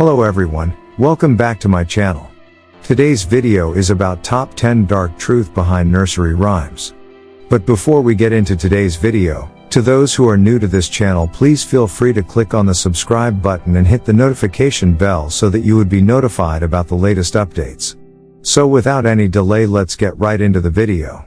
Hello everyone, welcome back to my channel. Today's video is about top 10 dark truth behind nursery rhymes. But before we get into today's video, to those who are new to this channel, please feel free to click on the subscribe button and hit the notification bell so that you would be notified about the latest updates. So without any delay, let's get right into the video.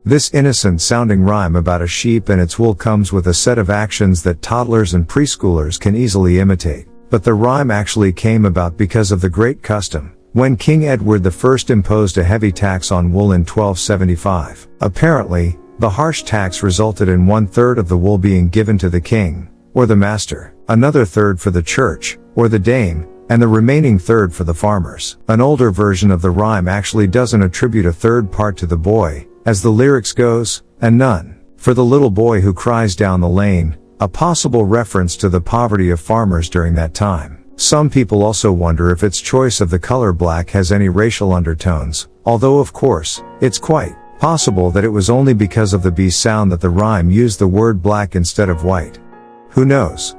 This innocent-sounding rhyme about a sheep and its wool comes with a set of actions that toddlers and preschoolers can easily imitate. But the rhyme actually came about because of the Great Custom, when King Edward I imposed a heavy tax on wool in 1275. Apparently, the harsh tax resulted in 1/3 of the wool being given to the king, or the master, another third for the church, or the dame, and the remaining third for the farmers. An older version of the rhyme actually doesn't attribute a third part to the boy, as the lyrics goes, and none for the little boy who cries down the lane, a possible reference to the poverty of farmers during that time. Some people also wonder if its choice of the color black has any racial undertones, although of course, it's quite possible that it was only because of the B sound that the rhyme used the word black instead of white. Who knows?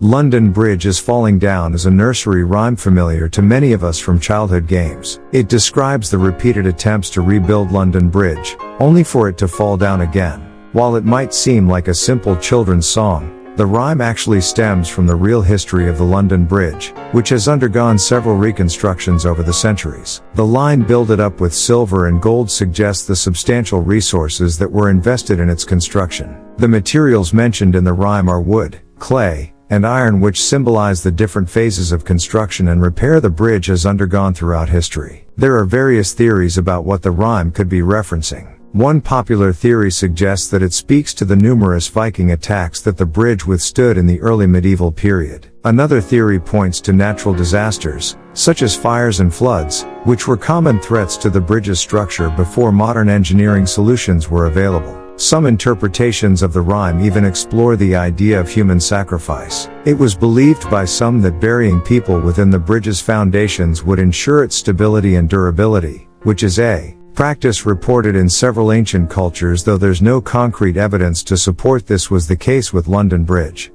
London Bridge is falling down is a nursery rhyme familiar to many of us from childhood games. It describes the repeated attempts to rebuild London Bridge, only for it to fall down again. While it might seem like a simple children's song, the rhyme actually stems from the real history of the London Bridge, which has undergone several reconstructions over the centuries. The line "build it up with silver and gold" suggests the substantial resources that were invested in its construction. The materials mentioned in the rhyme are wood, clay, and iron, which symbolize the different phases of construction and repair the bridge has undergone throughout history. There are various theories about what the rhyme could be referencing. One popular theory suggests that it speaks to the numerous Viking attacks that the bridge withstood in the early medieval period. Another theory points to natural disasters, such as fires and floods, which were common threats to the bridge's structure before modern engineering solutions were available. Some interpretations of the rhyme even explore the idea of human sacrifice. It was believed by some that burying people within the bridge's foundations would ensure its stability and durability, which is a practice reported in several ancient cultures, though there's no concrete evidence to support this was the case with London Bridge.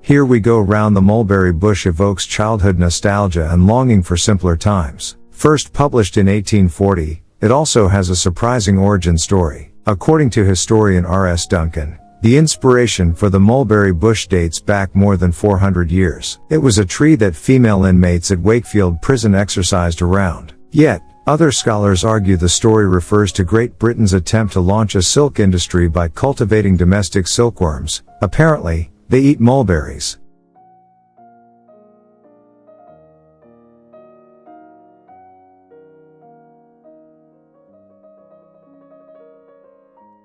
Here We Go Round the Mulberry Bush evokes childhood nostalgia and longing for simpler times. First published in 1840, it also has a surprising origin story. According to historian R.S. Duncan, the inspiration for the mulberry bush dates back more than 400 years. It was a tree that female inmates at Wakefield Prison exercised around. Yet, other scholars argue the story refers to Great Britain's attempt to launch a silk industry by cultivating domestic silkworms. Apparently, they eat mulberries.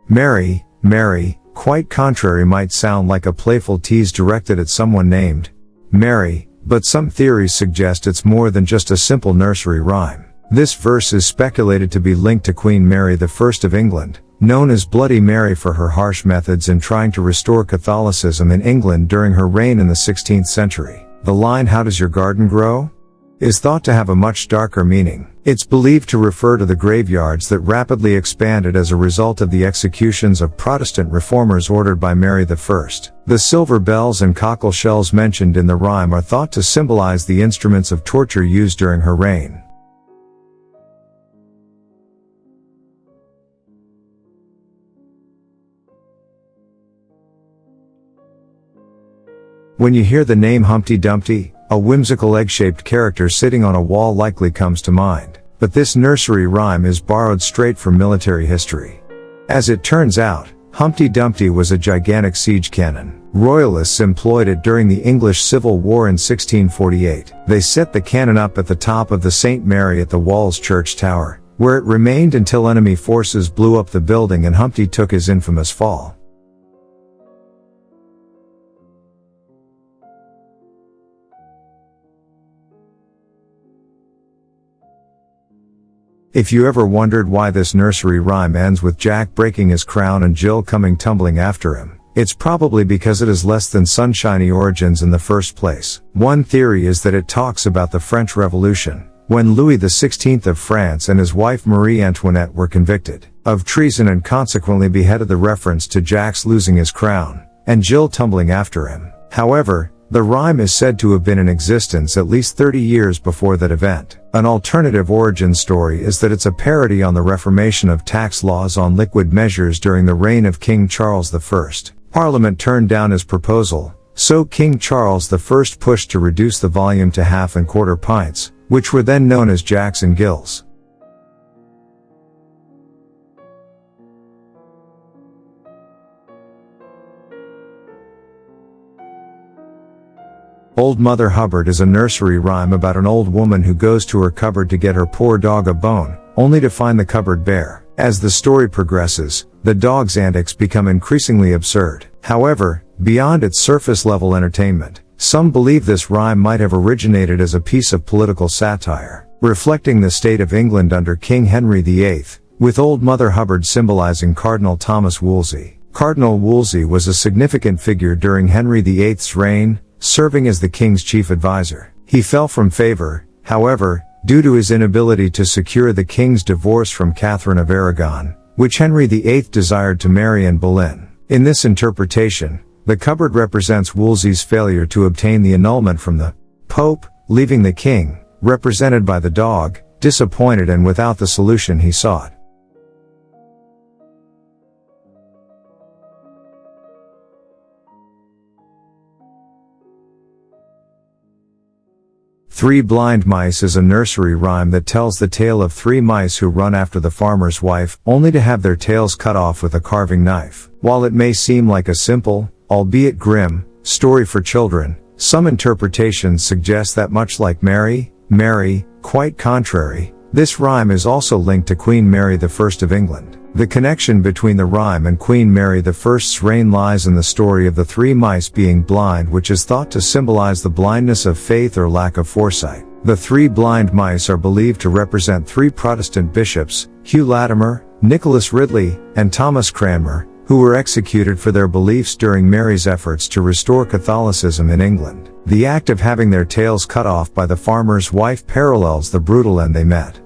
Mary, Mary, quite contrary, might sound like a playful tease directed at someone named Mary, but some theories suggest it's more than just a simple nursery rhyme. This verse is speculated to be linked to Queen Mary I of England, known as Bloody Mary for her harsh methods in trying to restore Catholicism in England during her reign in the 16th century. The line "How does your garden grow?" is thought to have a much darker meaning. It's believed to refer to the graveyards that rapidly expanded as a result of the executions of Protestant reformers ordered by Mary I. The silver bells and cockle shells mentioned in the rhyme are thought to symbolize the instruments of torture used during her reign. When you hear the name Humpty Dumpty, a whimsical egg-shaped character sitting on a wall likely comes to mind. But this nursery rhyme is borrowed straight from military history. As it turns out, Humpty Dumpty was a gigantic siege cannon. Royalists employed it during the English Civil War in 1648. They set the cannon up at the top of the St. Mary at the Walls Church Tower, where it remained until enemy forces blew up the building and Humpty took his infamous fall. If you ever wondered why this nursery rhyme ends with Jack breaking his crown and Jill coming tumbling after him, it's probably because it has less than sunshiny origins in the first place. One theory is that it talks about the French Revolution, when Louis XVI of France and his wife Marie Antoinette were convicted of treason and consequently beheaded, the reference to Jack's losing his crown, and Jill tumbling after him. However, the rhyme is said to have been in existence at least 30 years before that event. An alternative origin story is that it's a parody on the reformation of tax laws on liquid measures during the reign of King Charles I. Parliament turned down his proposal, so King Charles I pushed to reduce the volume to half and quarter pints, which were then known as Jacks and Gills. Old Mother Hubbard is a nursery rhyme about an old woman who goes to her cupboard to get her poor dog a bone, only to find the cupboard bare. As the story progresses, the dog's antics become increasingly absurd. However, beyond its surface-level entertainment, some believe this rhyme might have originated as a piece of political satire, reflecting the state of England under King Henry VIII, with Old Mother Hubbard symbolizing Cardinal Thomas Wolsey. Cardinal Wolsey was a significant figure during Henry VIII's reign, serving as the king's chief advisor. He fell from favor, however, due to his inability to secure the king's divorce from Catherine of Aragon, which Henry VIII desired to marry Anne Boleyn. In this interpretation, the cupboard represents Wolsey's failure to obtain the annulment from the Pope, leaving the king, represented by the dog, disappointed and without the solution he sought. Three Blind Mice is a nursery rhyme that tells the tale of three mice who run after the farmer's wife, only to have their tails cut off with a carving knife. While it may seem like a simple, albeit grim, story for children, some interpretations suggest that much like Mary, quite contrary, this rhyme is also linked to Queen Mary I of England. The connection between the rhyme and Queen Mary I's reign lies in the story of the three mice being blind, which is thought to symbolize the blindness of faith or lack of foresight. The three blind mice are believed to represent three Protestant bishops, Hugh Latimer, Nicholas Ridley, and Thomas Cranmer, who were executed for their beliefs during Mary's efforts to restore Catholicism in England. The act of having their tails cut off by the farmer's wife parallels the brutal end they met.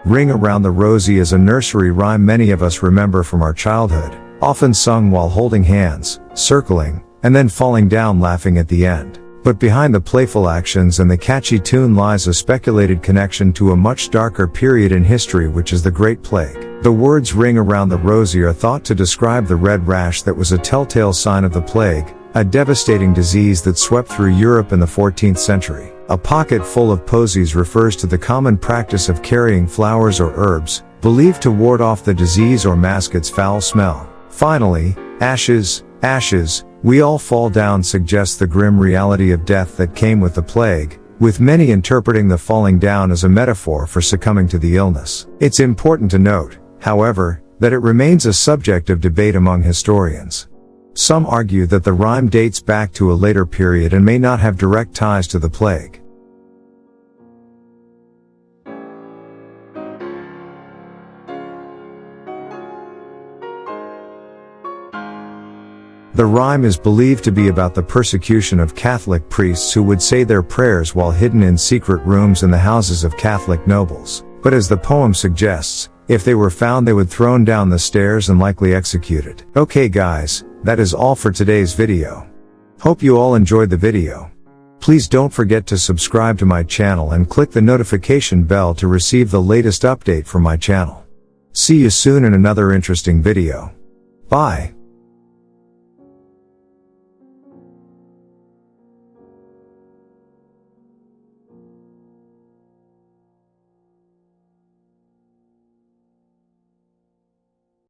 Ring Around the Rosie is a nursery rhyme many of us remember from our childhood, often sung while holding hands, circling, and then falling down laughing at the end. But behind the playful actions and the catchy tune lies a speculated connection to a much darker period in history, which is the Great Plague. The words Ring Around the Rosie are thought to describe the red rash that was a telltale sign of the plague, a devastating disease that swept through Europe in the 14th century. A pocket full of posies refers to the common practice of carrying flowers or herbs, believed to ward off the disease or mask its foul smell. Finally, ashes, we all fall down suggests the grim reality of death that came with the plague, with many interpreting the falling down as a metaphor for succumbing to the illness. It's important to note, however, that it remains a subject of debate among historians. Some argue that the rhyme dates back to a later period and may not have direct ties to the plague. The rhyme is believed to be about the persecution of Catholic priests who would say their prayers while hidden in secret rooms in the houses of Catholic nobles. But as the poem suggests, if they were found they would thrown down the stairs and likely executed. Okay guys, that is all for today's video. Hope you all enjoyed the video. Please don't forget to subscribe to my channel and click the notification bell to receive the latest update from my channel. See you soon in another interesting video. Bye.